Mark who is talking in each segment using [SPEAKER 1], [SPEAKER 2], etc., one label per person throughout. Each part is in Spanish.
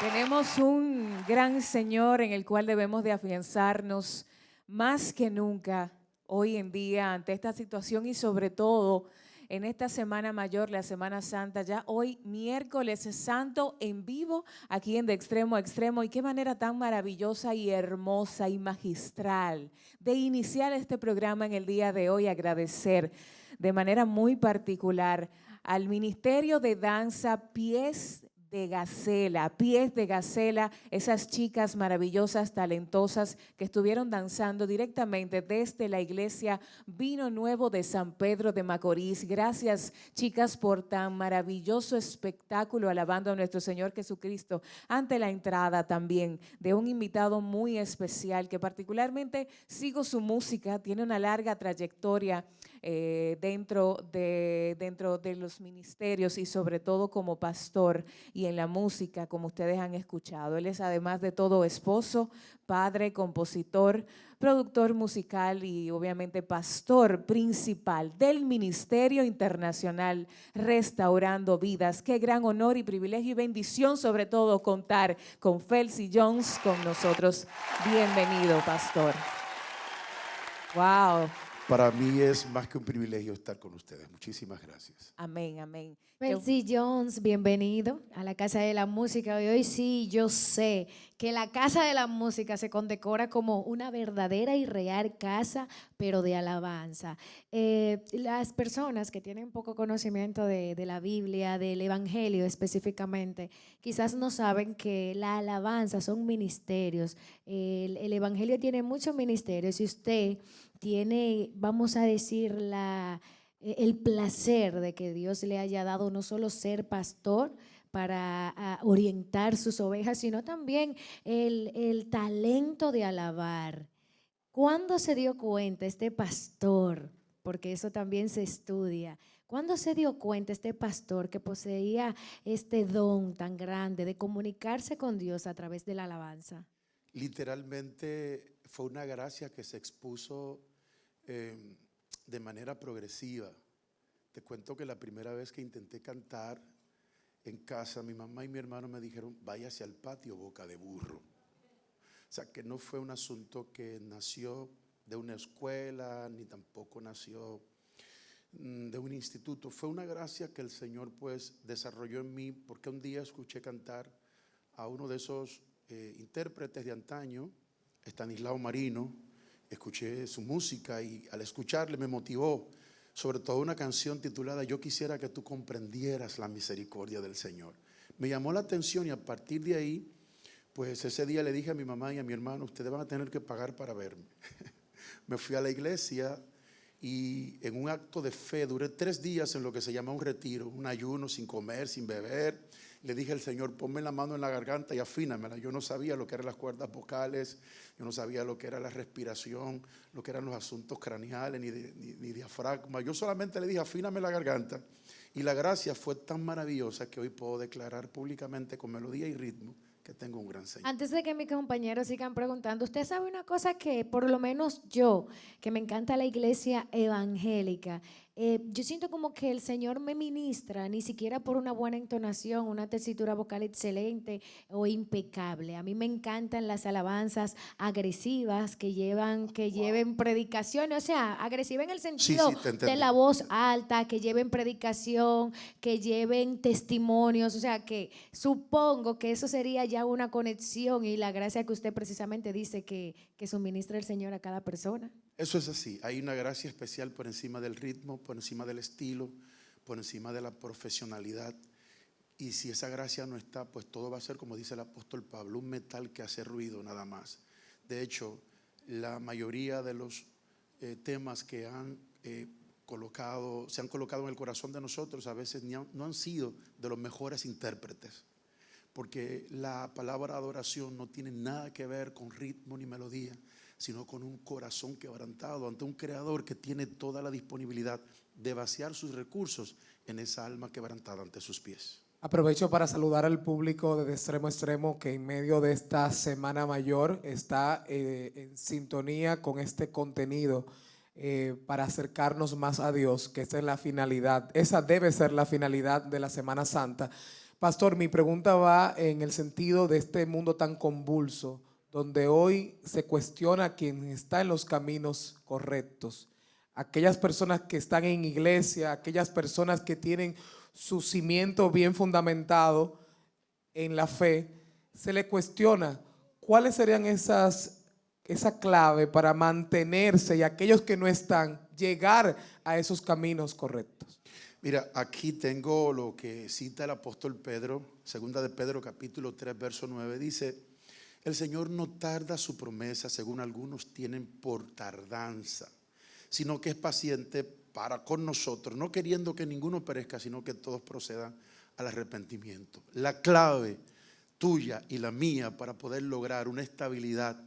[SPEAKER 1] Tenemos un gran Señor en el cual debemos de afianzarnos más que nunca hoy en día ante esta situación y sobre todo en esta Semana Mayor, la Semana Santa, ya hoy miércoles santo en vivo aquí en De Extremo a Extremo. Y qué manera tan maravillosa y hermosa y magistral de iniciar este programa en el día de hoy. Agradecer de manera muy particular al Ministerio de Danza Pies de Gacela, esas chicas maravillosas, talentosas que estuvieron danzando directamente desde la iglesia Vino Nuevo de San Pedro de Macorís. Gracias, chicas, por tan maravilloso espectáculo alabando a nuestro Señor Jesucristo ante la entrada también de un invitado muy especial que particularmente sigo su música, tiene una larga trayectoria dentro de los ministerios y sobre todo como pastor y en la música, como ustedes han escuchado. Él es además de todo esposo, padre, compositor, productor musical y obviamente pastor principal del Ministerio Internacional Restaurando Vidas. Qué gran honor y privilegio y bendición sobre todo contar con Felcy Jones con nosotros. Bienvenido, pastor. Wow.
[SPEAKER 2] Para mí es más que un privilegio estar con ustedes. Muchísimas gracias.
[SPEAKER 1] Amén, amén.
[SPEAKER 3] Felcy Jones, bienvenido a la Casa de la Música. Hoy sí, yo sé que la Casa de la Música se condecora como una verdadera y real casa, pero de alabanza. Las personas que tienen poco conocimiento de la Biblia, del Evangelio específicamente, quizás no saben que la alabanza son ministerios. El Evangelio tiene muchos ministerios y usted tiene, vamos a decir, el placer de que Dios le haya dado no solo ser pastor para orientar sus ovejas, sino también el talento de alabar. ¿Cuándo se dio cuenta este pastor? Porque eso también se estudia. ¿Cuándo se dio cuenta este pastor que poseía este don tan grande de comunicarse con Dios a través de la alabanza?
[SPEAKER 2] Literalmente fue una gracia que se expuso de manera progresiva. Te cuento que la primera vez que intenté cantar en casa, mi mamá y mi hermano me dijeron, váyase al patio, boca de burro. O sea, que no fue un asunto que nació de una escuela, ni tampoco nació de un instituto. Fue una gracia que el Señor pues desarrolló en mí, porque un día escuché cantar a uno de esos intérpretes de antaño, Estanislao Marino. Escuché su música y al escucharle me motivó, sobre todo una canción titulada Yo quisiera que tú comprendieras la misericordia del Señor. Me llamó la atención y a partir de ahí, pues ese día le dije a mi mamá y a mi hermano, ustedes van a tener que pagar para verme. Me fui a la iglesia y en un acto de fe duré 3 días en lo que se llama un retiro, un ayuno sin comer, sin beber. Le dije al Señor, ponme la mano en la garganta y afínamela. Yo no sabía lo que eran las cuerdas vocales, yo no sabía lo que era la respiración, lo que eran los asuntos craneales, ni diafragma. Yo solamente le dije, afíname la garganta. Y la gracia fue tan maravillosa que hoy puedo declarar públicamente con melodía y ritmo que tengo un gran Señor.
[SPEAKER 3] Antes de que mis compañeros sigan preguntando, usted sabe una cosa que por lo menos yo, que me encanta la iglesia evangélica, yo siento como que el Señor me ministra, ni siquiera por una buena entonación, una tesitura vocal excelente o impecable. A mí me encantan las alabanzas agresivas que lleven predicaciones, o sea, agresiva en el sentido de la voz alta, que lleven predicación, que lleven testimonios, o sea, que supongo que eso sería ya una conexión y la gracia que usted precisamente dice que suministra el Señor a cada persona.
[SPEAKER 2] Eso es así, hay una gracia especial por encima del ritmo, por encima del estilo, por encima de la profesionalidad. Y si esa gracia no está, pues todo va a ser, como dice el apóstol Pablo, un metal que hace ruido nada más. De hecho, la mayoría de los temas que se han colocado en el corazón de nosotros a veces no han sido de los mejores intérpretes. Porque la palabra adoración no tiene nada que ver con ritmo ni melodía, sino con un corazón quebrantado ante un creador que tiene toda la disponibilidad de vaciar sus recursos en esa alma quebrantada ante sus pies.
[SPEAKER 4] Aprovecho para saludar al público de Extremo a Extremo que en medio de esta Semana Mayor está en sintonía con este contenido para acercarnos más a Dios, que esa es la finalidad, esa debe ser la finalidad de la Semana Santa. Pastor, mi pregunta va en el sentido de este mundo tan convulso, donde hoy se cuestiona a quien está en los caminos correctos. Aquellas personas que están en iglesia, aquellas personas que tienen su cimiento bien fundamentado en la fe, se le cuestiona cuáles serían esa clave para mantenerse y aquellos que no están, llegar a esos caminos correctos.
[SPEAKER 2] Mira, aquí tengo lo que cita el apóstol Pedro, segunda de Pedro capítulo 3, verso 9, dice: el Señor no tarda su promesa, según algunos tienen por tardanza, sino que es paciente para con nosotros, no queriendo que ninguno perezca, sino que todos procedan al arrepentimiento. La clave tuya y la mía para poder lograr una estabilidad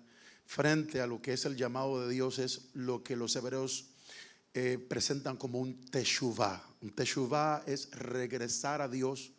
[SPEAKER 2] frente a lo que es el llamado de Dios es lo que los hebreos presentan como un teshuvá. Un teshuvá es regresar a Dios.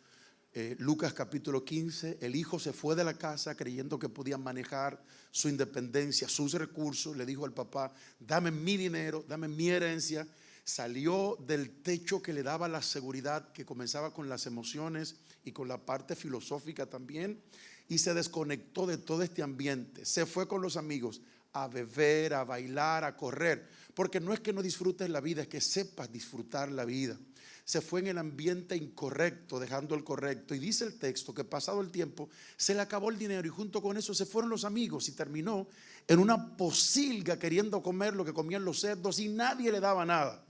[SPEAKER 2] Lucas capítulo 15, el hijo se fue de la casa creyendo que podía manejar su independencia, sus recursos. Le dijo al papá: dame mi dinero, dame mi herencia. Salió del techo que le daba la seguridad, que comenzaba con las emociones y con la parte filosófica también, y se desconectó de todo este ambiente. Se fue con los amigos a beber, a bailar, a correr, porque no es que no disfrutes la vida, es que sepas disfrutar la vida. Se fue en el ambiente incorrecto, dejando el correcto, y dice el texto que pasado el tiempo se le acabó el dinero y junto con eso se fueron los amigos y terminó en una posilga queriendo comer lo que comían los cerdos y nadie le daba nada.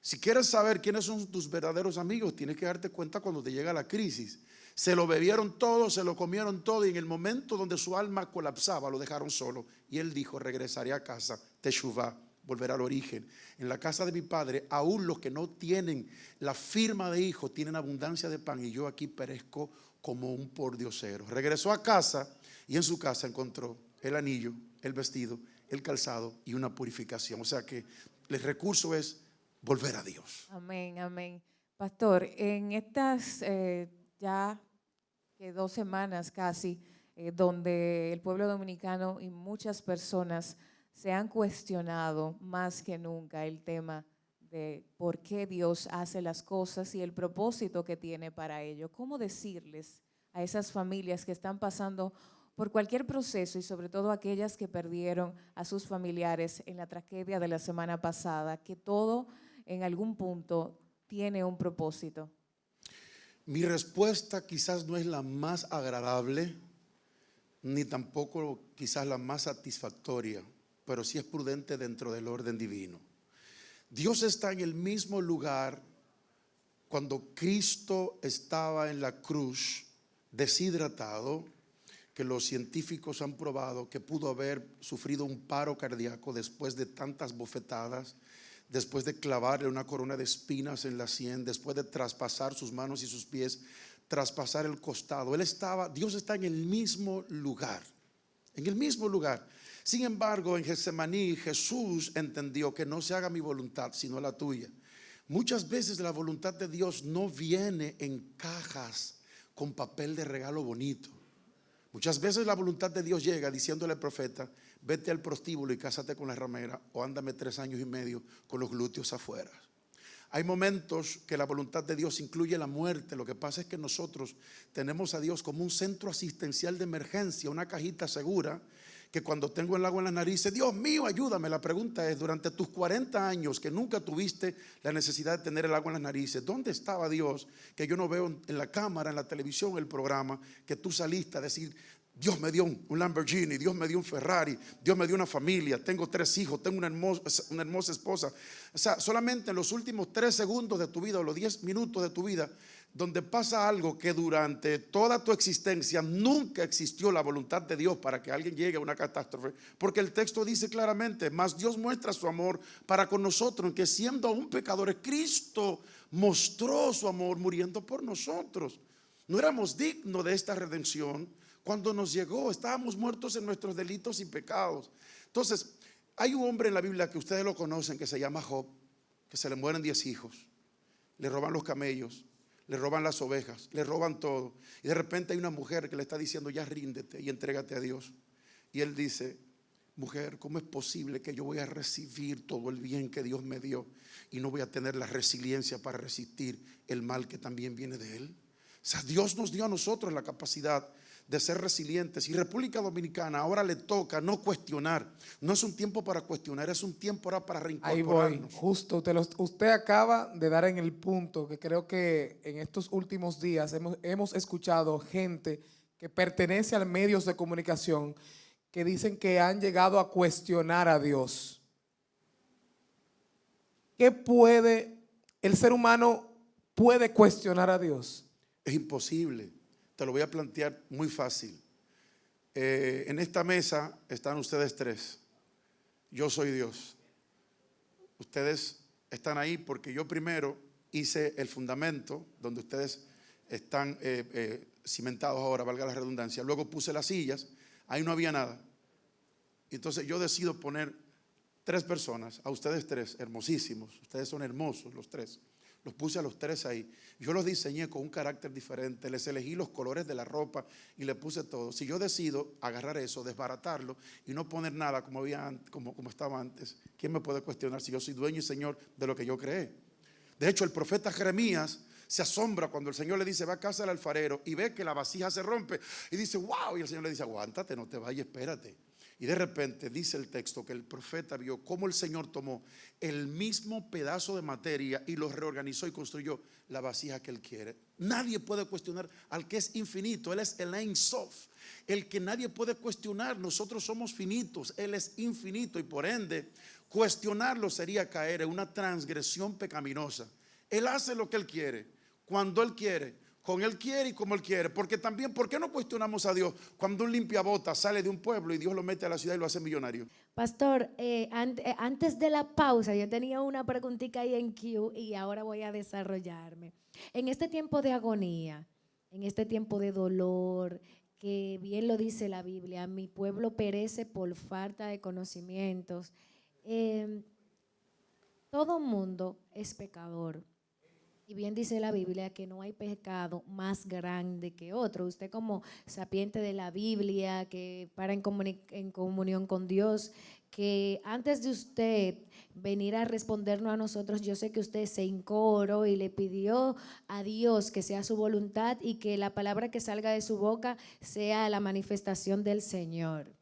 [SPEAKER 2] Si quieres saber quiénes son tus verdaderos amigos, tienes que darte cuenta cuando te llega la crisis. Se lo bebieron todo, se lo comieron todo, y en el momento donde su alma colapsaba lo dejaron solo. Y él dijo: regresaré a casa, teshuvá, volver al origen. En la casa de mi padre, aún los que no tienen la firma de hijo tienen abundancia de pan, y yo aquí perezco como un pordiosero. Regresó a casa y en su casa encontró el anillo, el vestido, el calzado y una purificación. O sea que el recurso es volver a Dios.
[SPEAKER 1] Amén, amén. Pastor, en estas ya que 2 semanas casi, donde el pueblo dominicano y muchas personas se han cuestionado más que nunca el tema de por qué Dios hace las cosas y el propósito que tiene para ello. ¿Cómo decirles a esas familias que están pasando por cualquier proceso y sobre todo aquellas que perdieron a sus familiares en la tragedia de la semana pasada, que todo en algún punto tiene un propósito?
[SPEAKER 2] Mi respuesta quizás no es la más agradable, ni tampoco quizás la más satisfactoria, pero sí es prudente dentro del orden divino. Dios está en el mismo lugar cuando Cristo estaba en la cruz deshidratado, que los científicos han probado que pudo haber sufrido un paro cardíaco después de tantas bofetadas, después de clavarle una corona de espinas en la sien, después de traspasar sus manos y sus pies, traspasar el costado. Dios está en el mismo lugar, en el mismo lugar. Sin embargo, en Getsemaní Jesús entendió que no se haga mi voluntad sino la tuya. Muchas veces la voluntad de Dios no viene en cajas con papel de regalo bonito. Muchas veces la voluntad de Dios llega diciéndole al profeta: vete al prostíbulo y cásate con la ramera, o ándame 3 años y medio con los glúteos afuera. Hay momentos que la voluntad de Dios incluye la muerte. Lo que pasa es que nosotros tenemos a Dios como un centro asistencial de emergencia, una cajita segura, que cuando tengo el agua en las narices, Dios mío, ayúdame. La pregunta es: durante tus 40 años que nunca tuviste la necesidad de tener el agua en las narices, ¿dónde estaba Dios? Que yo no veo en la cámara, en la televisión, el programa, que tú saliste a decir: Dios me dio un Lamborghini, Dios me dio un Ferrari, Dios me dio una familia, tengo 3 hijos, tengo una hermosa esposa. O sea, solamente en los últimos 3 segundos de tu vida, o los 10 minutos de tu vida, donde pasa algo que durante toda tu existencia nunca existió la voluntad de Dios para que alguien llegue a una catástrofe. Porque el texto dice claramente: mas Dios muestra su amor para con nosotros, en que siendo aún pecadores, Cristo mostró su amor muriendo por nosotros. No éramos dignos de esta redención. Cuando nos llegó, estábamos muertos en nuestros delitos y pecados. Entonces, hay un hombre en la Biblia que ustedes lo conocen, que se llama Job, que se le mueren 10 hijos, le roban los camellos, le roban las ovejas, le roban todo, y de repente hay una mujer que le está diciendo: ya ríndete y entrégate a Dios. Y él dice: mujer, ¿cómo es posible que yo voy a recibir todo el bien que Dios me dio y no voy a tener la resiliencia para resistir el mal que también viene de Él? O sea, Dios nos dio a nosotros la capacidad de ser resilientes. Y República Dominicana ahora le toca no cuestionar. No es un tiempo para cuestionar, es un tiempo ahora para
[SPEAKER 4] Ahí voy,
[SPEAKER 2] reincorporarnos.
[SPEAKER 4] justo. Usted acaba de dar en el punto que creo que en estos últimos días hemos escuchado gente que pertenece a medios de comunicación que dicen que han llegado a cuestionar a Dios. ¿Qué el ser humano puede cuestionar a Dios?
[SPEAKER 2] Es imposible. Te lo voy a plantear muy fácil. En esta mesa están ustedes tres. Yo soy Dios. Ustedes están ahí porque yo primero hice el fundamento donde ustedes están cimentados ahora, valga la redundancia. Luego puse las sillas, ahí no había nada. Entonces yo decido poner 3 personas, a ustedes 3, hermosísimos. Ustedes son hermosos los 3. Los puse a los 3 ahí. Yo los diseñé con un carácter diferente. Les elegí los colores de la ropa y le puse todo. Si yo decido agarrar eso, desbaratarlo y no poner nada como estaba antes, ¿quién me puede cuestionar si yo soy dueño y señor de lo que yo creé? De hecho, el profeta Jeremías se asombra cuando el Señor le dice: va a casa del alfarero, y ve que la vasija se rompe y dice: wow. Y el Señor le dice: aguántate, no te vayas, espérate. Y de repente dice el texto que el profeta vio cómo el Señor tomó el mismo pedazo de materia y lo reorganizó y construyó la vasija que Él quiere. Nadie puede cuestionar al que es infinito. Él es el Ein Sof, el que nadie puede cuestionar. Nosotros somos finitos, Él es infinito, y por ende cuestionarlo sería caer en una transgresión pecaminosa. Él hace lo que Él quiere, cuando Él quiere, con Él quiere y como Él quiere. Porque también, ¿por qué no cuestionamos a Dios cuando un limpiabotas sale de un pueblo y Dios lo mete a la ciudad y lo hace millonario?
[SPEAKER 3] Pastor, antes de la pausa yo tenía una preguntita ahí en Q y ahora voy a desarrollarme. En este tiempo de agonía, en este tiempo de dolor, que bien lo dice la Biblia, mi pueblo perece por falta de conocimientos. Todo mundo es pecador. Y bien dice la Biblia que no hay pecado más grande que otro. Usted, como sapiente de la Biblia, que para en comunión con Dios, que antes de usted venir a respondernos a nosotros, yo sé que usted se hincó y le pidió a Dios que sea su voluntad y que la palabra que salga de su boca sea la manifestación del Señor.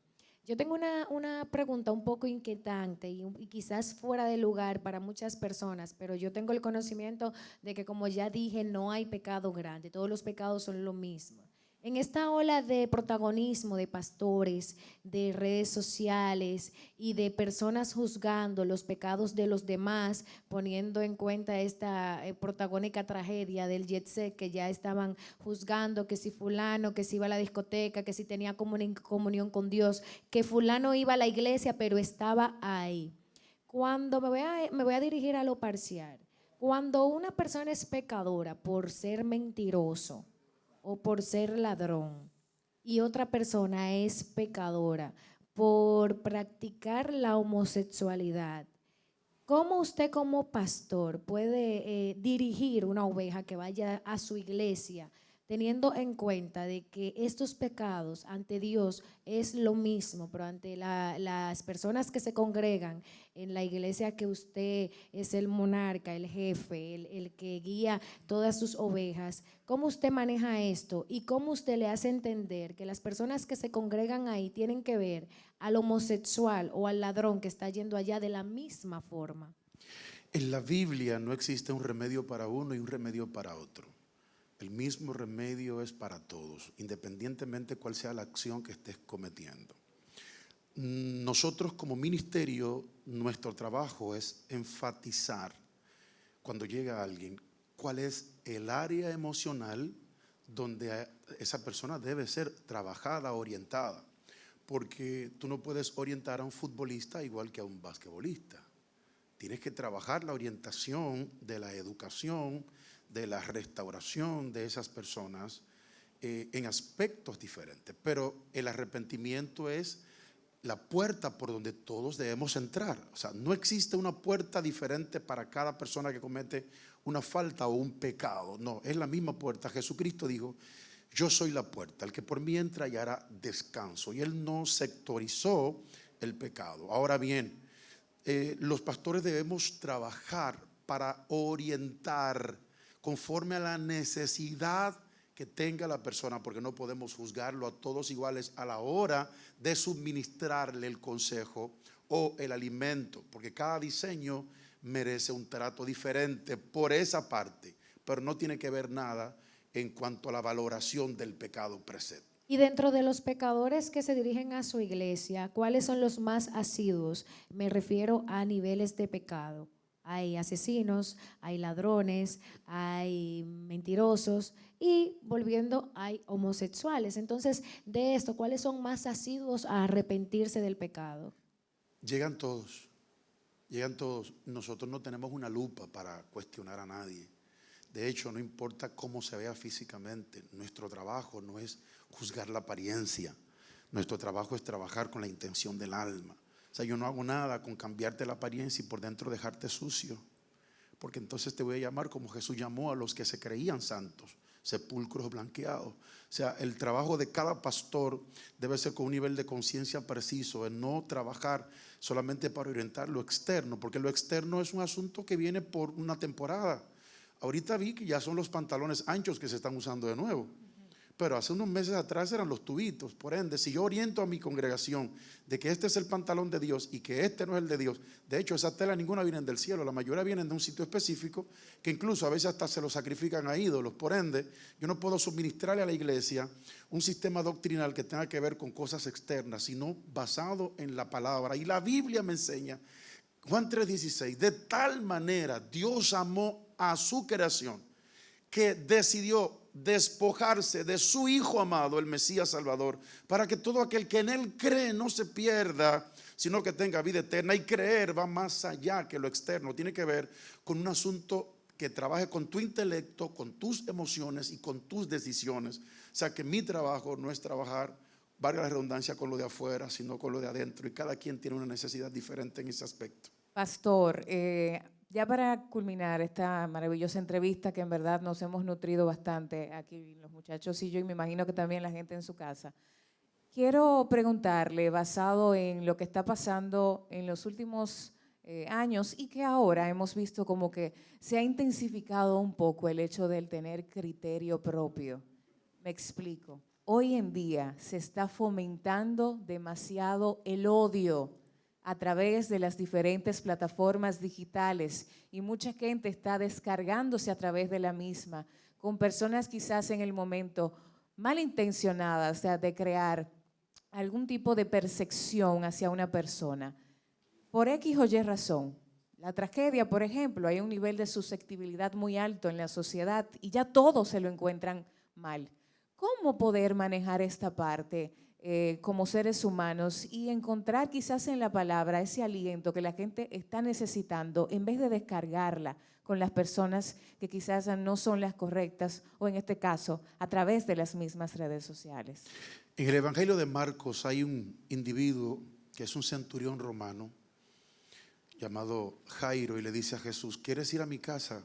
[SPEAKER 3] Yo tengo una pregunta un poco inquietante y quizás fuera de lugar para muchas personas, pero yo tengo el conocimiento de que, como ya dije, no hay pecado grande, todos los pecados son lo mismo. En esta ola de protagonismo de pastores, de redes sociales y de personas juzgando los pecados de los demás, poniendo en cuenta esta protagónica tragedia del jet set, que ya estaban juzgando que si fulano, que si iba a la discoteca, que si tenía comunión con Dios, que fulano iba a la iglesia pero estaba ahí. Cuando me voy a dirigir a lo parcial, cuando una persona es pecadora por ser mentiroso o por ser ladrón, y otra persona es pecadora por practicar la homosexualidad, ¿cómo usted como pastor puede dirigir una oveja que vaya a su iglesia teniendo en cuenta de que estos pecados ante Dios es lo mismo, pero ante las personas que se congregan en la iglesia que usted es el monarca, el jefe, el que guía todas sus ovejas? ¿Cómo usted maneja esto y cómo usted le hace entender que las personas que se congregan ahí tienen que ver al homosexual o al ladrón que está yendo allá de la misma forma?
[SPEAKER 2] En la Biblia no existe un remedio para uno y un remedio para otro. El mismo remedio es para todos, independientemente cuál sea la acción que estés cometiendo. Nosotros como ministerio, nuestro trabajo es enfatizar cuando llega alguien cuál es el área emocional donde esa persona debe ser trabajada, orientada. Porque tú no puedes orientar a un futbolista igual que a un basquetbolista. Tienes que trabajar la orientación de la educación, de la restauración de esas personas en aspectos diferentes. Pero el arrepentimiento es la puerta por donde todos debemos entrar. O sea, no existe una puerta diferente para cada persona que comete una falta o un pecado. No, es la misma puerta. Jesucristo dijo: yo soy la puerta, el que por mí entra hallará descanso. Y Él no sectorizó el pecado. Ahora bien, los pastores debemos trabajar para orientar conforme a la necesidad que tenga la persona, porque no podemos juzgarlo a todos iguales a la hora de suministrarle el consejo o el alimento, porque cada diseño merece un trato diferente por esa parte, pero no tiene que ver nada en cuanto a la valoración del pecado presente.
[SPEAKER 3] Y dentro de los pecadores que se dirigen a su iglesia, ¿cuáles son los más asiduos? Me refiero a niveles de pecado. Hay asesinos, hay ladrones, hay mentirosos y volviendo hay homosexuales. Entonces, de esto, ¿cuáles son más asiduos a arrepentirse del pecado?
[SPEAKER 2] Llegan todos, llegan todos. Nosotros no tenemos una lupa para cuestionar a nadie. De hecho, no importa cómo se vea físicamente, nuestro trabajo no es juzgar la apariencia. Nuestro trabajo es trabajar con la intención del alma. O sea, yo no hago nada con cambiarte la apariencia y por dentro dejarte sucio, porque entonces te voy a llamar como Jesús llamó a los que se creían santos, sepulcros blanqueados. O sea, el trabajo de cada pastor debe ser con un nivel de conciencia preciso, en no trabajar solamente para orientar lo externo, porque lo externo es un asunto que viene por una temporada. Ahorita vi que ya son los pantalones anchos que se están usando de nuevo, pero hace unos meses atrás eran los tubitos. Por ende, si yo oriento a mi congregación de que este es el pantalón de Dios y que este no es el de Dios, de hecho esas telas ninguna vienen del cielo, la mayoría vienen de un sitio específico que incluso a veces hasta se lo sacrifican a ídolos. Por ende, yo no puedo suministrarle a la iglesia un sistema doctrinal que tenga que ver con cosas externas, sino basado en la palabra. Y la Biblia me enseña, Juan 3:16, de tal manera Dios amó a su creación que decidió despojarse de su Hijo amado, el Mesías Salvador, para que todo aquel que en Él cree no se pierda, sino que tenga vida eterna. Y creer va más allá que lo externo, tiene que ver con un asunto que trabaje con tu intelecto, con tus emociones y con tus decisiones. O sea, que mi trabajo no es trabajar, valga la redundancia, con lo de afuera, sino con lo de adentro, y cada quien tiene una necesidad diferente en ese aspecto.
[SPEAKER 1] Pastor, ya para culminar esta maravillosa entrevista que en verdad nos hemos nutrido bastante aquí los muchachos y yo, y me imagino que también la gente en su casa, quiero preguntarle, basado en lo que está pasando en los últimos años y que ahora hemos visto como que se ha intensificado un poco el hecho del tener criterio propio. Me explico. Hoy en día se está fomentando demasiado el odio a través de las diferentes plataformas digitales y mucha gente está descargándose a través de la misma, con personas quizás en el momento malintencionadas, o sea, de crear algún tipo de percepción hacia una persona. Por X o Y razón, la tragedia, por ejemplo, hay un nivel de susceptibilidad muy alto en la sociedad y ya todos se lo encuentran mal. ¿Cómo poder manejar esta parte como seres humanos y encontrar quizás en la palabra ese aliento que la gente está necesitando en vez de descargarla con las personas que quizás no son las correctas o en este caso a través de las mismas redes sociales?
[SPEAKER 2] En el Evangelio de Marcos hay un individuo que es un centurión romano llamado Jairo y le dice a Jesús: ¿quieres ir a mi casa?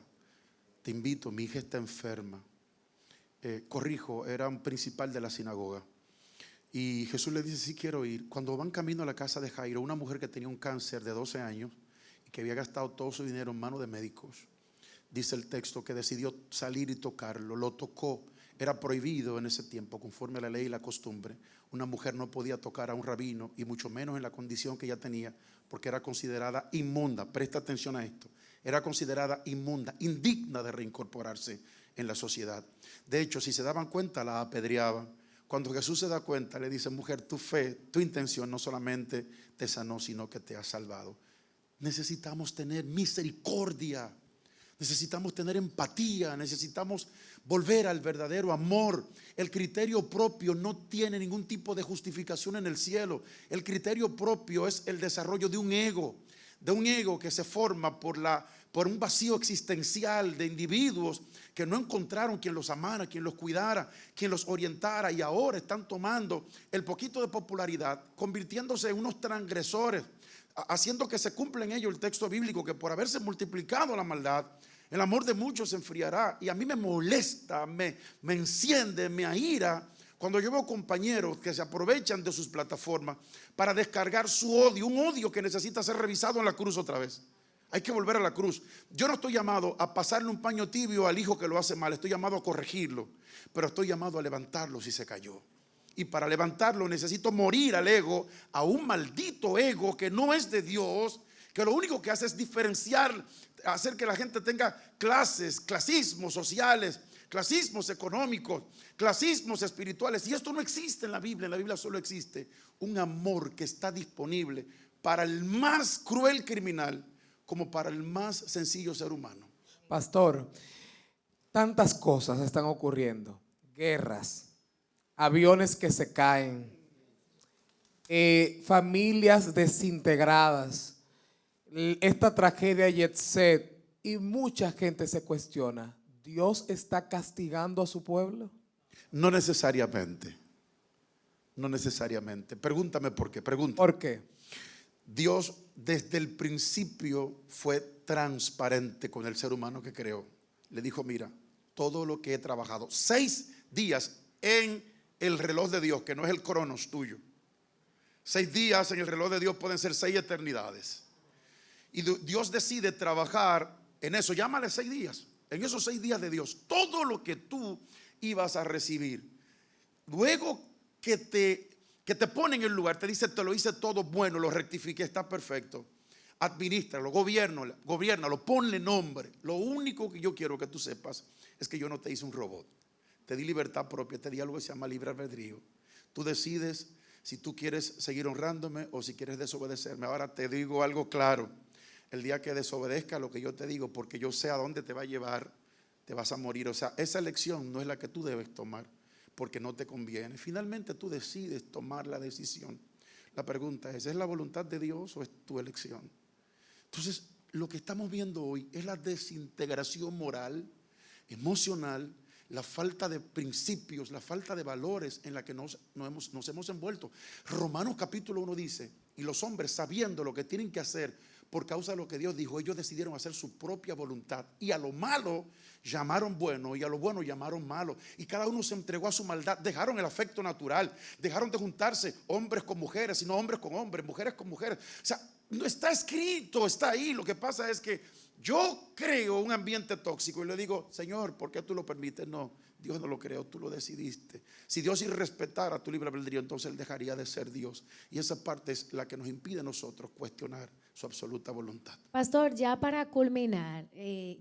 [SPEAKER 2] Te invito, mi hija está enferma. Corrijo, era un principal de la sinagoga. Y Jesús le dice: sí, quiero ir. Cuando van camino a la casa de Jairo, una mujer que tenía un cáncer de 12 años y que había gastado todo su dinero en manos de médicos, dice el texto que decidió salir y tocarlo. Lo tocó. Era prohibido en ese tiempo, conforme a la ley y la costumbre. Una mujer no podía tocar a un rabino, y mucho menos en la condición que ella tenía, porque era considerada inmunda. Presta atención a esto. Era considerada inmunda, indigna de reincorporarse en la sociedad. De hecho, si se daban cuenta, la apedreaban. Cuando Jesús se da cuenta, le dice: mujer, tu fe, tu intención no solamente te sanó, sino que te ha salvado. Necesitamos tener misericordia, necesitamos tener empatía, necesitamos volver al verdadero amor. El criterio propio no tiene ningún tipo de justificación en el cielo. El criterio propio es el desarrollo de un ego que se forma por un vacío existencial de individuos que no encontraron quien los amara, quien los cuidara, quien los orientara, y ahora están tomando el poquito de popularidad, convirtiéndose en unos transgresores, haciendo que se cumpla en ellos el texto bíblico, que por haberse multiplicado la maldad, el amor de muchos se enfriará. Y a mí me molesta, me enciende, me aira cuando yo veo compañeros que se aprovechan de sus plataformas para descargar su odio, un odio que necesita ser revisado en la cruz otra vez. Hay que volver a la cruz. Yo no estoy llamado a pasarle un paño tibio al hijo que lo hace mal. Estoy llamado a corregirlo. Pero estoy llamado a levantarlo si se cayó. Y para levantarlo necesito morir al ego, a un maldito ego que no es de Dios, que lo único que hace es diferenciar, hacer que la gente tenga clases, clasismos sociales, clasismos económicos, clasismos espirituales. Y esto no existe en la Biblia solo existe un amor que está disponible para el más cruel criminal como para el más sencillo ser humano.
[SPEAKER 4] Pastor, tantas cosas están ocurriendo, guerras, aviones que se caen, familias desintegradas, esta tragedia Yetset, y mucha gente se cuestiona, ¿Dios está castigando a su pueblo?
[SPEAKER 2] No necesariamente, no necesariamente. Pregúntame por qué, pregúntame.
[SPEAKER 4] ¿Por qué?
[SPEAKER 2] Dios desde el principio fue transparente con el ser humano que creó. Le dijo, mira, todo lo que he trabajado, 6 días en el reloj de Dios, que no es el cronos tuyo. 6 días en el reloj de Dios pueden ser 6 eternidades. Y Dios decide trabajar en eso, llámale 6 días. En esos 6 días de Dios, todo lo que tú ibas a recibir, luego que te pone en el lugar, te dice, te lo hice todo bueno, lo rectifiqué, está perfecto. Adminístralo, gobiernalo, ponle nombre. Lo único que yo quiero que tú sepas es que yo no te hice un robot. Te di libertad propia, te di algo que se llama libre albedrío. Tú decides si tú quieres seguir honrándome o si quieres desobedecerme. Ahora te digo algo claro. El día que desobedezca lo que yo te digo, porque yo sé a dónde te va a llevar, te vas a morir. O sea, esa elección no es la que tú debes tomar, porque no te conviene. Finalmente tú decides tomar la decisión. La pregunta ¿es la voluntad de Dios o es tu elección? Entonces, lo que estamos viendo hoy es la desintegración moral, emocional, la falta de principios, la falta de valores en la que nos hemos envuelto. Romanos capítulo 1 dice, y los hombres sabiendo lo que tienen que hacer por causa de lo que Dios dijo, ellos decidieron hacer su propia voluntad, y a lo malo llamaron bueno y a lo bueno llamaron malo, y cada uno se entregó a su maldad. Dejaron el afecto natural, dejaron de juntarse hombres con mujeres, sino hombres con hombres, mujeres con mujeres. O sea, no está escrito, está ahí. Lo que pasa es que yo creo un ambiente tóxico y le digo, Señor, ¿por qué tú lo permites? No, Dios no lo creó, tú lo decidiste. Si Dios irrespetara tu libre albedrío, entonces Él dejaría de ser Dios. Y esa parte es la que nos impide a nosotros cuestionar su absoluta voluntad.
[SPEAKER 3] Pastor, ya para culminar,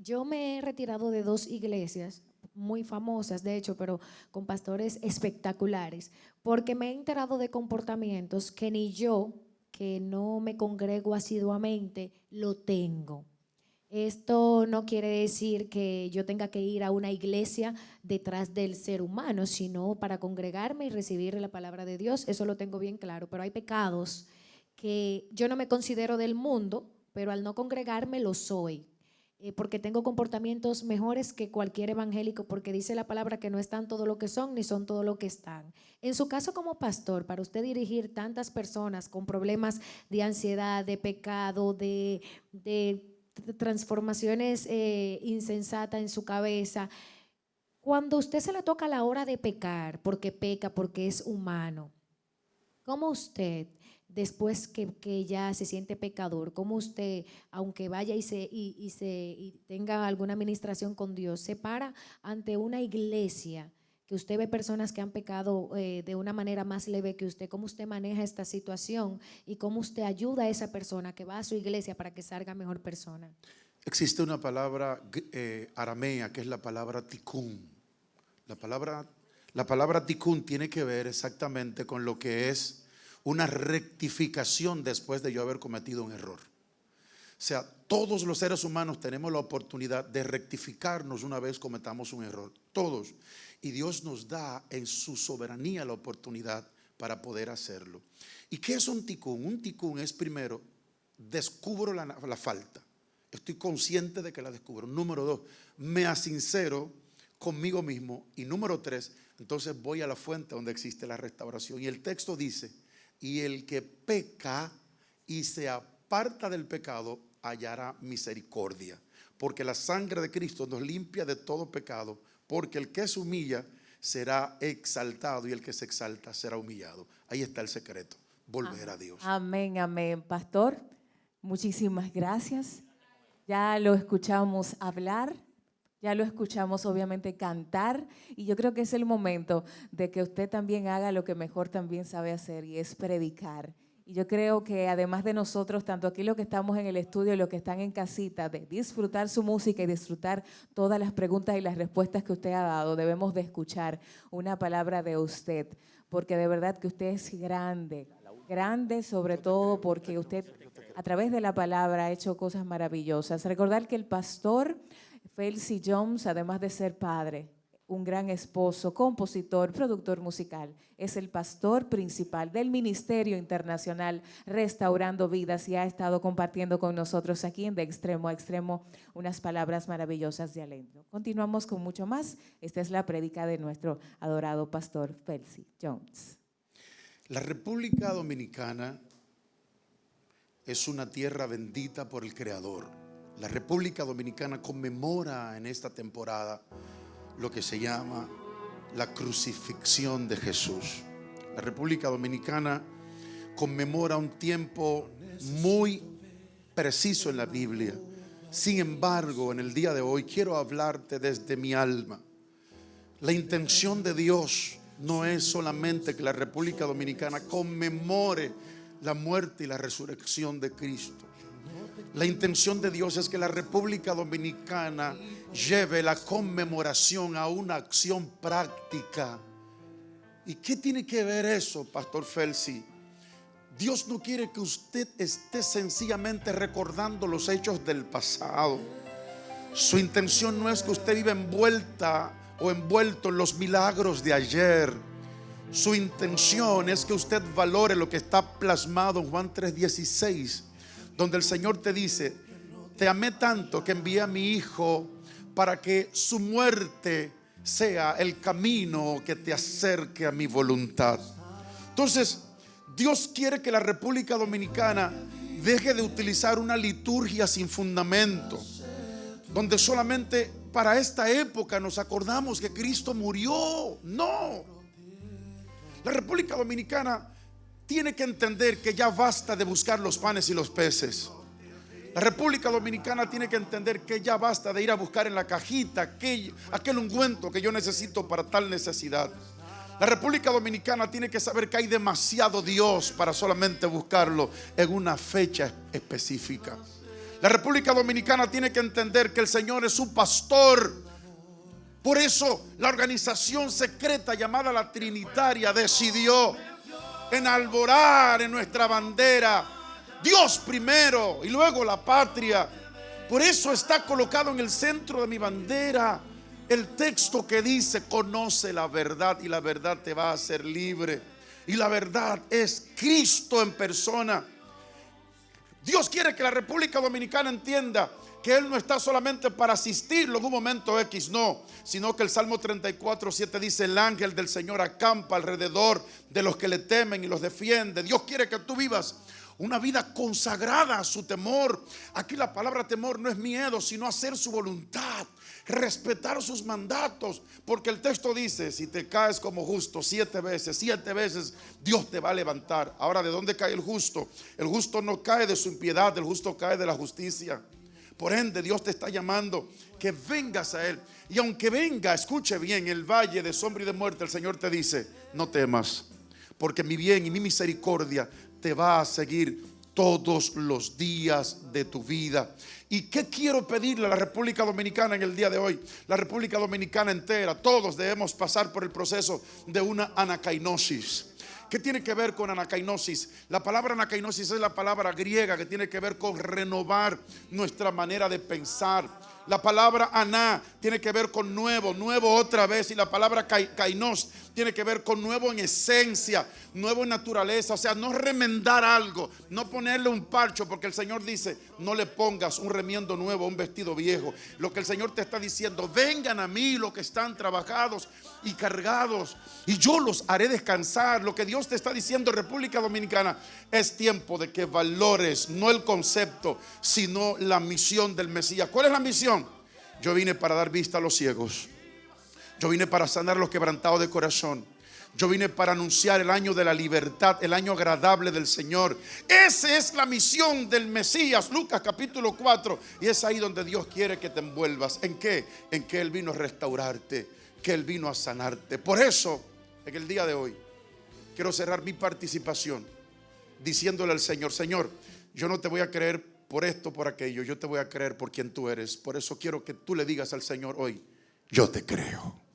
[SPEAKER 3] yo me he retirado de 2 iglesias muy famosas, de hecho, pero con pastores espectaculares, porque me he enterado de comportamientos que ni yo, que no me congrego asiduamente, lo tengo. Esto no quiere decir que yo tenga que ir a una iglesia detrás del ser humano, sino para congregarme y recibir la palabra de Dios. Eso lo tengo bien claro, pero hay pecados que yo no me considero del mundo, pero al no congregarme lo soy, porque tengo comportamientos mejores que cualquier evangélico, porque dice la palabra que no están todo lo que son ni son todo lo que están. En su caso como pastor, para usted dirigir tantas personas con problemas de ansiedad, de pecado, de transformaciones insensatas en su cabeza, cuando a usted se le toca la hora de pecar, porque peca, porque es humano, ¿cómo usted, después que ya se siente pecador, cómo usted, aunque vaya y tenga alguna administración con Dios, se para ante una iglesia que usted ve personas que han pecado de una manera más leve que usted? ¿Cómo usted maneja esta situación y cómo usted ayuda a esa persona que va a su iglesia para que salga mejor persona?
[SPEAKER 2] Existe una palabra aramea que es la palabra tikkun. La palabra tikkun tiene que ver exactamente con lo que es una rectificación después de yo haber cometido un error. O sea, todos los seres humanos tenemos la oportunidad de rectificarnos una vez cometamos un error. Todos. Y Dios nos da en su soberanía la oportunidad para poder hacerlo. ¿Y qué es un tikkun? Un tikkun es, primero, descubro la falta. Estoy consciente de que la descubro. Número 2, me asincero conmigo mismo. Y número 3, entonces voy a la fuente donde existe la restauración. Y el texto dice, y el que peca y se aparta del pecado hallará misericordia, porque la sangre de Cristo nos limpia de todo pecado, porque el que se humilla será exaltado y el que se exalta será humillado. Ahí está el secreto, volver a Dios.
[SPEAKER 1] Amén, amén. Pastor, muchísimas gracias. Ya lo escuchamos hablar, ya lo escuchamos obviamente cantar y yo creo que es el momento de que usted también haga lo que mejor también sabe hacer y es predicar. Y yo creo que además de nosotros, tanto aquí los que estamos en el estudio y los que están en casita, de disfrutar su música y disfrutar todas las preguntas y las respuestas que usted ha dado, debemos de escuchar una palabra de usted, porque de verdad que usted es grande, grande sobre todo porque usted a través de la palabra ha hecho cosas maravillosas. Recordar que el pastor Felsi Jones, además de ser padre, un gran esposo, compositor, productor musical, es el pastor principal del Ministerio Internacional Restaurando Vidas y ha estado compartiendo con nosotros aquí en De Extremo a Extremo unas palabras maravillosas de aliento. Continuamos con mucho más. Esta es la prédica de nuestro adorado pastor Felsi Jones.
[SPEAKER 2] La República Dominicana es una tierra bendita por el Creador. La República Dominicana conmemora en esta temporada lo que se llama la crucifixión de Jesús. La República Dominicana conmemora un tiempo muy preciso en la Biblia. Sin embargo, en el día de hoy quiero hablarte desde mi alma. La intención de Dios no es solamente que la República Dominicana conmemore la muerte y la resurrección de Cristo. La intención de Dios es que la República Dominicana lleve la conmemoración a una acción práctica. ¿Y qué tiene que ver eso, Pastor Felsi? Dios no quiere que usted esté sencillamente recordando los hechos del pasado. Su intención no es que usted viva envuelta o envuelto en los milagros de ayer. Su intención es que usted valore lo que está plasmado en Juan 3:16, donde el Señor te dice: te amé tanto que envié a mi Hijo para que su muerte sea el camino que te acerque a mi voluntad. Entonces, Dios quiere que la República Dominicana deje de utilizar una liturgia sin fundamento, donde solamente para esta época nos acordamos que Cristo murió. No. La República Dominicana tiene que entender que ya basta de buscar los panes y los peces. La República Dominicana tiene que entender que ya basta de ir a buscar en la cajita aquel ungüento que yo necesito para tal necesidad. La República Dominicana tiene que saber que hay demasiado Dios para solamente buscarlo en una fecha específica. La República Dominicana tiene que entender que el Señor es su pastor. Por eso la organización secreta llamada la Trinitaria decidió enalborar en nuestra bandera Dios primero y luego la patria. Por eso está colocado en el centro de mi bandera el texto que dice: conoce la verdad y la verdad te va a hacer libre. Y la verdad es Cristo en persona. Dios quiere que la República Dominicana entienda que Él no está solamente para asistirlo en un momento X, no, sino que el Salmo 34:7 dice: el ángel del Señor acampa alrededor de los que le temen y los defiende. Dios quiere que tú vivas una vida consagrada a su temor. Aquí la palabra temor no es miedo, sino hacer su voluntad, respetar sus mandatos, porque el texto dice: si te caes como justo 7 veces Dios te va a levantar. Ahora, ¿de dónde cae el justo? El justo no cae de su impiedad, el justo cae de la justicia. Por ende, Dios te está llamando que vengas a Él. Y aunque venga, escuche bien, el valle de sombra y de muerte, el Señor te dice: no temas, porque mi bien y mi misericordia te va a seguir todos los días de tu vida. ¿Y qué quiero pedirle a la República Dominicana en el día de hoy? La República Dominicana entera, todos debemos pasar por el proceso de una anacainosis. ¿Qué tiene que ver con anacainosis? La palabra anacainosis es la palabra griega que tiene que ver con renovar nuestra manera de pensar. La palabra aná tiene que ver con nuevo, nuevo otra vez. Y la palabra kainos tiene que ver con nuevo en esencia, nuevo en naturaleza. O sea, no remendar algo, no ponerle un parcho, porque el Señor dice: no le pongas un remiendo nuevo a un vestido viejo. Lo que el Señor te está diciendo: vengan a mí los que están trabajados y cargados, y yo los haré descansar. Lo que Dios te está diciendo, República Dominicana, es tiempo de que valores no el concepto, sino la misión del Mesías. ¿Cuál es la misión? Yo vine para dar vista a los ciegos. Yo vine para sanar a los quebrantados de corazón. Yo vine para anunciar el año de la libertad, el año agradable del Señor. Esa es la misión del Mesías, Lucas capítulo 4. Y es ahí donde Dios quiere que te envuelvas. ¿En qué? En que Él vino a restaurarte, que Él vino a sanarte. Por eso, en el día de hoy, quiero cerrar mi participación diciéndole al Señor: Señor, yo no te voy a creer por esto, por aquello, yo te voy a creer por quien tú eres. Por eso quiero que tú le digas al Señor hoy: yo te creo.